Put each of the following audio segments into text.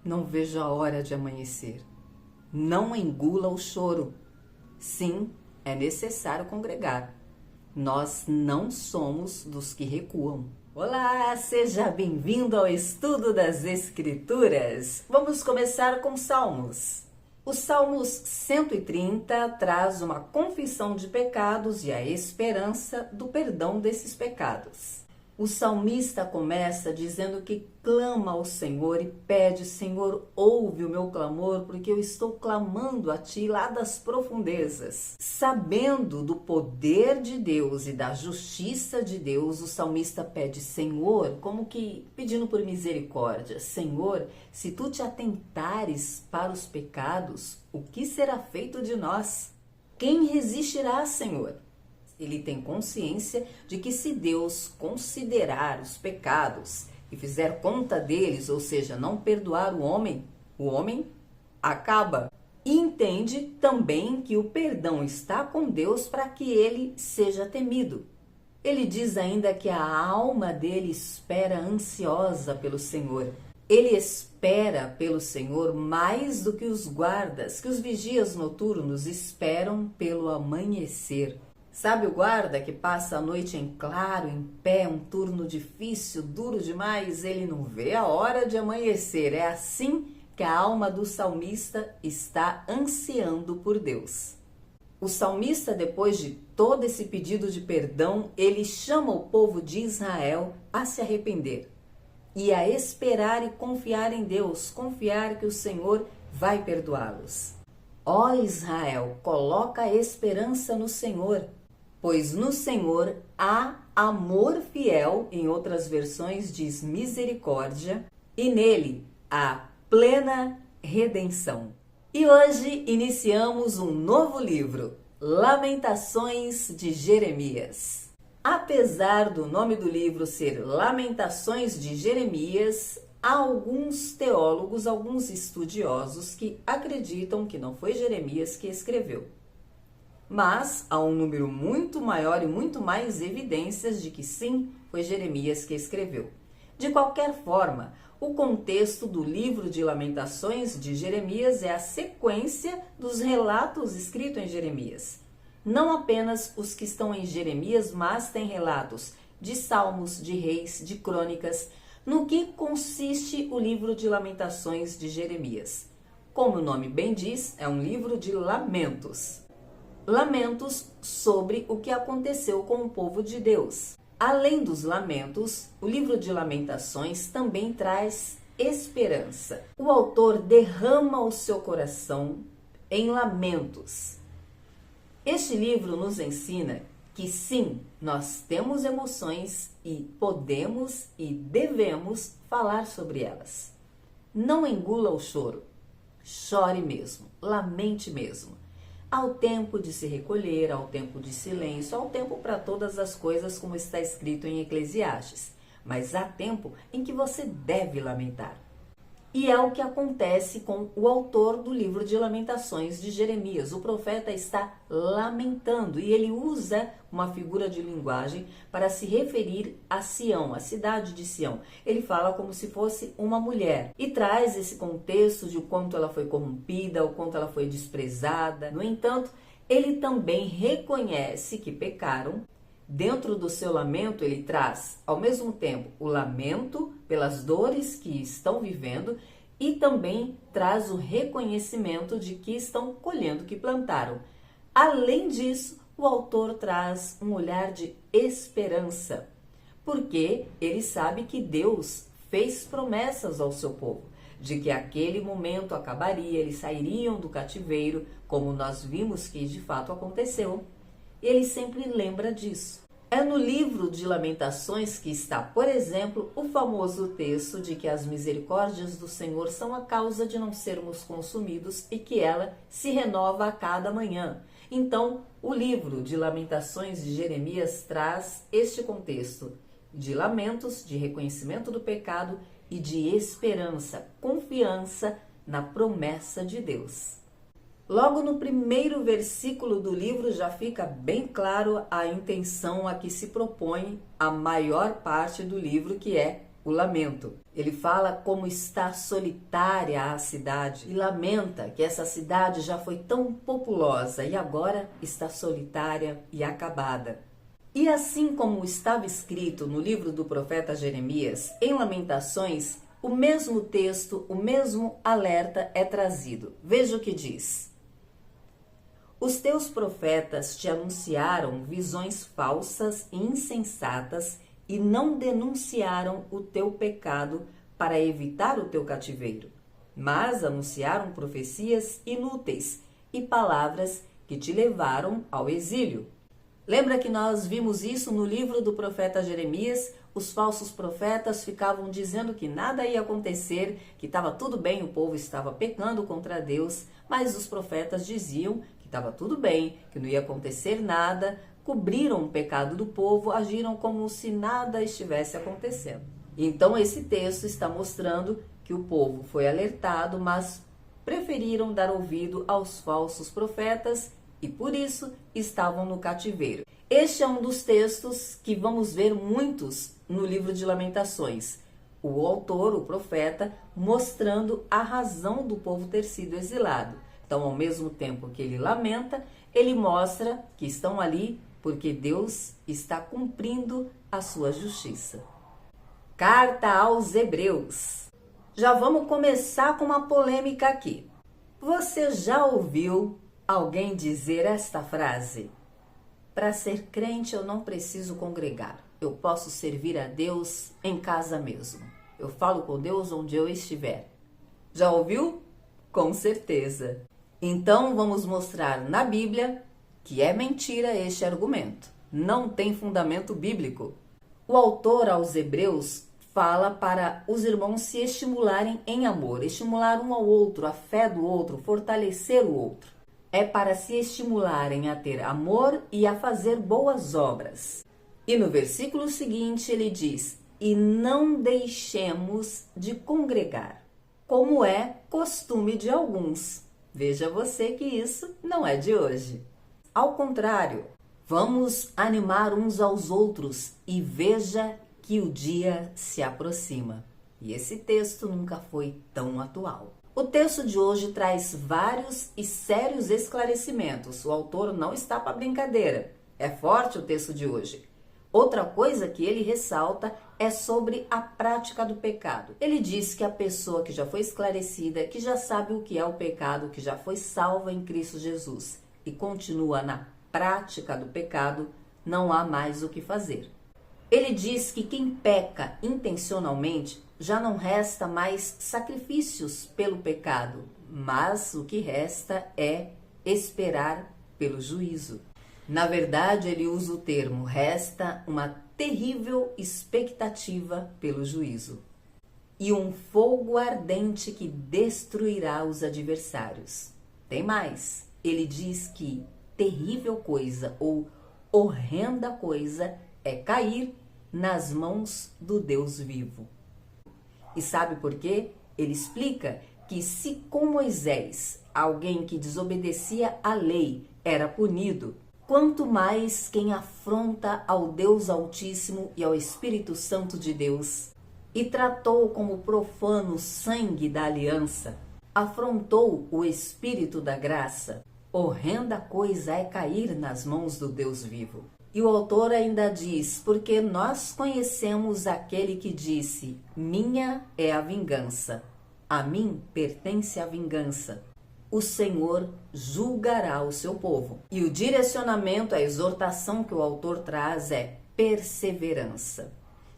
Não vejo a hora de amanhecer. Não engula o choro. Sim, é necessário congregar. Nós não somos dos que recuam. Olá, seja bem-vindo ao estudo das Escrituras. Vamos começar com Salmos. O Salmos 130 traz uma confissão de pecados e a esperança do perdão desses pecados. O salmista começa dizendo que clama ao Senhor e pede: Senhor, ouve o meu clamor, porque eu estou clamando a Ti lá das profundezas. Sabendo do poder de Deus e da justiça de Deus, o salmista pede: Senhor, como que pedindo por misericórdia, Senhor, se Tu te atentares para os pecados, o que será feito de nós? Quem resistirá, Senhor? Ele tem consciência de que se Deus considerar os pecados e fizer conta deles, ou seja, não perdoar o homem acaba. E entende também que o perdão está com Deus para que ele seja temido. Ele diz ainda que a alma dele espera ansiosa pelo Senhor. Ele espera pelo Senhor mais do que os guardas, que os vigias noturnos esperam pelo amanhecer. Sabe o guarda que passa a noite em claro, em pé, um turno difícil, duro demais? Ele não vê a hora de amanhecer. É assim que a alma do salmista está ansiando por Deus. O salmista, depois de todo esse pedido de perdão, ele chama o povo de Israel a se arrepender e a esperar e confiar em Deus, confiar que o Senhor vai perdoá-los. Ó Israel, coloca a esperança no Senhor, pois no Senhor há amor fiel, em outras versões diz misericórdia, e nele há plena redenção. E hoje iniciamos um novo livro, Lamentações de Jeremias. Apesar do nome do livro ser Lamentações de Jeremias, há alguns teólogos, alguns estudiosos que acreditam que não foi Jeremias que escreveu. Mas há um número muito maior e muito mais evidências de que sim, foi Jeremias que escreveu. De qualquer forma, o contexto do livro de Lamentações de Jeremias é a sequência dos relatos escritos em Jeremias. Não apenas os que estão em Jeremias, mas tem relatos de Salmos, de Reis, de Crônicas. No que consiste o livro de Lamentações de Jeremias? Como o nome bem diz, é um livro de lamentos. Lamentos sobre o que aconteceu com o povo de Deus. Além dos lamentos, o livro de Lamentações também traz esperança. O autor derrama o seu coração em lamentos. Este livro nos ensina que sim, nós temos emoções e podemos e devemos falar sobre elas. Não engula o choro. Chore mesmo, lamente mesmo. Há o tempo de se recolher, há o tempo de silêncio, há o tempo para todas as coisas, como está escrito em Eclesiastes. Mas há tempo em que você deve lamentar. E é o que acontece com o autor do livro de Lamentações de Jeremias. O profeta está lamentando e ele usa uma figura de linguagem para se referir a Sião, a cidade de Sião. Ele fala como se fosse uma mulher e traz esse contexto de o quanto ela foi corrompida, o quanto ela foi desprezada. No entanto, ele também reconhece que pecaram. Dentro do seu lamento, ele traz, ao mesmo tempo, o lamento pelas dores que estão vivendo e também traz o reconhecimento de que estão colhendo o que plantaram. Além disso, o autor traz um olhar de esperança, porque ele sabe que Deus fez promessas ao seu povo, de que aquele momento acabaria, eles sairiam do cativeiro, como nós vimos que de fato aconteceu. Ele sempre lembra disso. É no livro de Lamentações que está, por exemplo, o famoso texto de que as misericórdias do Senhor são a causa de não sermos consumidos e que ela se renova a cada manhã. Então, o livro de Lamentações de Jeremias traz este contexto de lamentos, de reconhecimento do pecado e de esperança, confiança na promessa de Deus. Logo no primeiro versículo do livro já fica bem claro a intenção a que se propõe a maior parte do livro, que é o lamento. Ele fala como está solitária a cidade e lamenta que essa cidade já foi tão populosa e agora está solitária e acabada. E assim como estava escrito no livro do profeta Jeremias, em Lamentações, o mesmo texto, o mesmo alerta é trazido. Veja o que diz: os teus profetas te anunciaram visões falsas e insensatas e não denunciaram o teu pecado para evitar o teu cativeiro, mas anunciaram profecias inúteis e palavras que te levaram ao exílio. Lembra que nós vimos isso no livro do profeta Jeremias? Os falsos profetas ficavam dizendo que nada ia acontecer, que estava tudo bem, o povo estava pecando contra Deus, mas os profetas diziam que estava tudo bem, que não ia acontecer nada, cobriram o pecado do povo, agiram como se nada estivesse acontecendo. Então esse texto está mostrando que o povo foi alertado, mas preferiram dar ouvido aos falsos profetas e por isso estavam no cativeiro. Este é um dos textos que vamos ver muitos no livro de Lamentações. O autor, o profeta, mostrando a razão do povo ter sido exilado. Então, ao mesmo tempo que ele lamenta, ele mostra que estão ali porque Deus está cumprindo a sua justiça. Carta aos Hebreus. Já vamos começar com uma polêmica aqui. Você já ouviu alguém dizer esta frase? Para ser crente eu não preciso congregar. Eu posso servir a Deus em casa mesmo. Eu falo com Deus onde eu estiver. Já ouviu? Com certeza. Então vamos mostrar na Bíblia que é mentira este argumento. Não tem fundamento bíblico. O autor aos Hebreus fala para os irmãos se estimularem em amor, estimular um ao outro, a fé do outro, fortalecer o outro. É para se estimularem a ter amor e a fazer boas obras. E no versículo seguinte ele diz: e não deixemos de congregar, como é costume de alguns. Veja você que isso não é de hoje. Ao contrário, vamos animar uns aos outros e veja que o dia se aproxima. E esse texto nunca foi tão atual. O texto de hoje traz vários e sérios esclarecimentos. O autor não está para brincadeira. É forte o texto de hoje. Outra coisa que ele ressalta é sobre a prática do pecado. Ele diz que a pessoa que já foi esclarecida, que já sabe o que é o pecado, que já foi salva em Cristo Jesus e continua na prática do pecado, não há mais o que fazer. Ele diz que quem peca intencionalmente já não resta mais sacrifícios pelo pecado, mas o que resta é esperar pelo juízo. Na verdade, ele usa o termo resta uma terrível expectativa pelo juízo e um fogo ardente que destruirá os adversários. Tem mais, ele diz que terrível coisa ou horrenda coisa é cair nas mãos do Deus vivo. E sabe por quê? Ele explica que se com Moisés, alguém que desobedecia à lei, era punido, quanto mais quem afronta ao Deus Altíssimo e ao Espírito Santo de Deus, e tratou como profano o sangue da aliança, afrontou o Espírito da graça, horrenda coisa é cair nas mãos do Deus vivo. E o autor ainda diz, porque nós conhecemos aquele que disse, minha é a vingança, a mim pertence a vingança. O Senhor julgará o seu povo. E o direcionamento, a exortação que o autor traz é perseverança.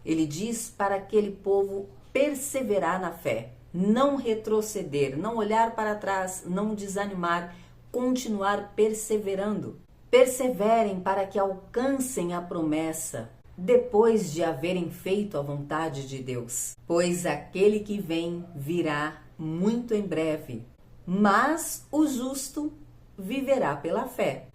Ele diz para aquele povo perseverar na fé, não retroceder, não olhar para trás, não desanimar, continuar perseverando. Perseverem para que alcancem a promessa, depois de haverem feito a vontade de Deus. Pois aquele que vem virá muito em breve, mas o justo viverá pela fé.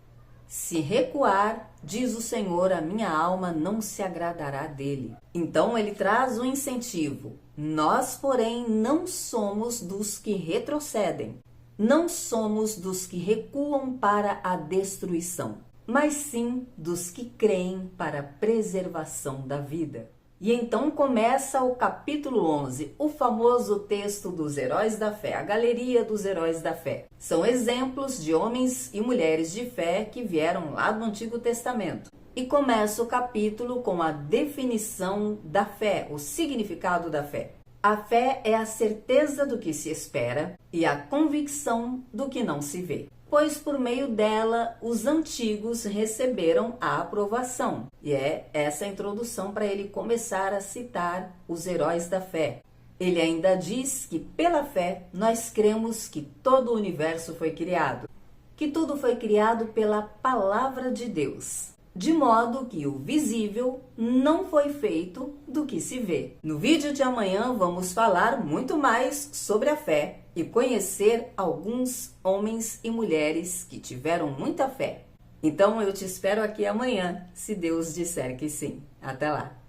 Se recuar, diz o Senhor, a minha alma não se agradará dele. Então ele traz um incentivo. Nós, porém, não somos dos que retrocedem. Não somos dos que recuam para a destruição, mas sim dos que creem para a preservação da vida. E então começa o capítulo 11, o famoso texto dos heróis da fé, a galeria dos heróis da fé. São exemplos de homens e mulheres de fé que vieram lá do Antigo Testamento. E começa o capítulo com a definição da fé, o significado da fé. A fé é a certeza do que se espera e a convicção do que não se vê. Pois por meio dela os antigos receberam a aprovação. E é essa a introdução para ele começar a citar os heróis da fé. Ele ainda diz que pela fé nós cremos que todo o universo foi criado, que tudo foi criado pela palavra de Deus, de modo que o visível não foi feito do que se vê. No vídeo de amanhã vamos falar muito mais sobre a fé e conhecer alguns homens e mulheres que tiveram muita fé. Então eu te espero aqui amanhã, se Deus disser que sim. Até lá!